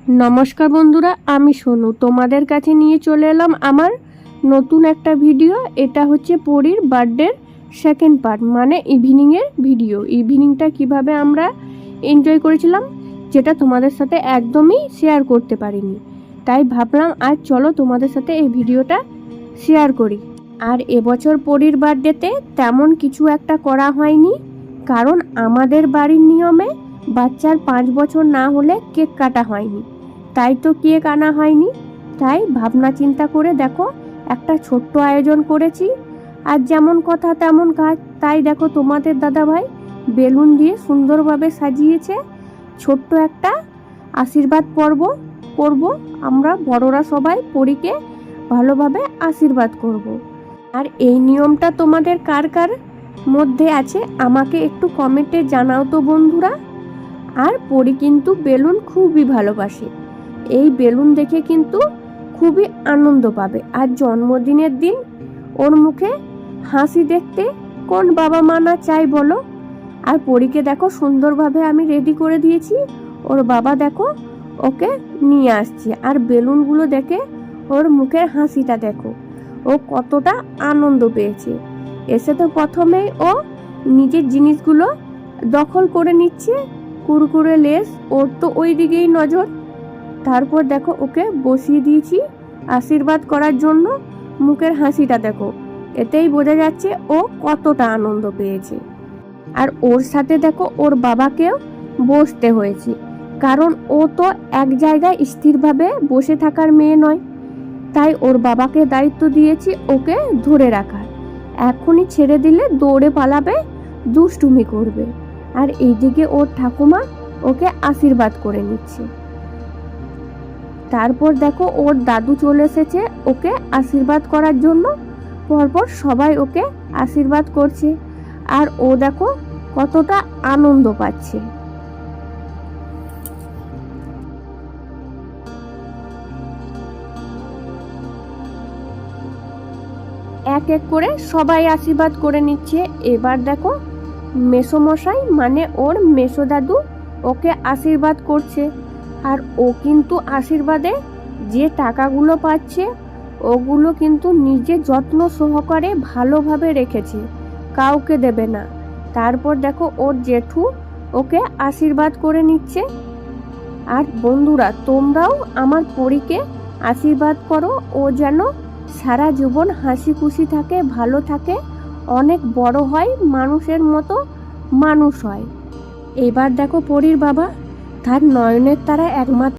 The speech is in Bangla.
নমস্কার বন্ধুরা, আমি সোনু তোমাদের কাছে নিয়ে চলে এলাম আমার নতুন একটা ভিডিও। এটা হচ্ছে পরীর বার্থডের সেকেন্ড পার্ট, মানে ইভিনিংয়ের ভিডিও। ইভিনিংটা কিভাবে আমরা এনজয় করেছিলাম যেটা তোমাদের সাথে একদমই শেয়ার করতে পারিনি, তাই ভাবলাম আজ চলো তোমাদের সাথে এই ভিডিওটা শেয়ার করি। আর এবছর পরীর বার্থডেতে তেমন কিছু একটা করা হয়নি, কারণ আমাদের বাড়ির নিয়মে বাচ্চার 5 বছর না হলে কেক কাটা হয়নি, তাই তো কেক আনা হয়নি। তাই ভাবনা চিন্তা করে দেখো একটা ছোট্ট আয়োজন করেছি। আর যেমন কথা তেমন কাজ, তাই দেখো তোমাদের দাদাভাই বেলুন দিয়ে সুন্দরভাবে সাজিয়েছে। ছোট্ট একটা আশীর্বাদ পর্ব করব আমরা বড়রা সবাই পরীকে ভালোভাবে আশীর্বাদ করব। আর এই নিয়মটা তোমাদের কার কার মধ্যে আছে আমাকে একটু কমেন্টে জানাও তো বন্ধুরা। আর পরী কিন্তু বেলুন খুবই ভালোবাসে, এই বেলুন দেখে কিন্তু খুবই আনন্দ পাবে। আর জন্মদিনের দিন ওর মুখে হাসি দেখতে কোন বাবা মা না চাই বলো। আর পরীকে দেখো সুন্দরভাবে আমি রেডি করে দিয়েছি, ওর বাবা দেখো ওকে নিয়ে আসছে। আর বেলুনগুলো দেখে ওর মুখের হাসিটা দেখো, ও কতটা আনন্দ পেয়েছে। এসে তো প্রথমেই ও নিজের জিনিসগুলো দখল করে নিচ্ছে, কুরকুরে লেস, ওর তো ওই দিকেই নজর। তারপর দেখো ওকে বসিয়ে দিয়েছি আশীর্বাদ করার জন্য। মুখের হাসিটা দেখো, এতেই বোঝা যাচ্ছে ও কতটা আনন্দ পেয়েছে। আর ওর সাথে দেখো ওর বাবাকেও বসতে হয়েছে, কারণ ও তো এক জায়গায় স্থিরভাবে বসে থাকার মেয়ে নয়, তাই ওর বাবাকে দায়িত্ব দিয়েছি ওকে ধরে রাখার। এখনই ছেড়ে দিলে দৌড়ে পালাবে, দুষ্টুমি করবে। আর এইদিকে ওর ঠাকুমা ওকে আশীর্বাদ করে নিচ্ছে। তারপর দেখো ওর দাদু চলে এসেছে ওকে আশীর্বাদ করার জন্য। পরপর সবাই ওকে আশীর্বাদ করছে, আর ও দেখো কতটা আনন্দ পাচ্ছে। এক এক করে সবাই আশীর্বাদ করে নিচ্ছে। এবার দেখো মেসোমশাই মানে ওর মেসো দাদু ওকে আশীর্বাদ করছে। আর ও কিন্তু আশীর্বাদে যে টাকাগুলো পাচ্ছে ওগুলো কিন্তু নিজে যত্ন সহকারে ভালোভাবে রেখেছে, কাউকে দেবে না। তারপর দেখো ওর জেঠু ওকে আশীর্বাদ করে নিচ্ছে। আর বন্ধুরা তোমরাও আমার পরীকে আশীর্বাদ করো, ও যেন সারা জীবন হাসি খুশি থাকে, ভালো থাকে, অনেক বড় হয়, মানুষের মতো মানুষ হয়। এবার দেখো পরীর বাবা তার নয়নের তারা একমাত্র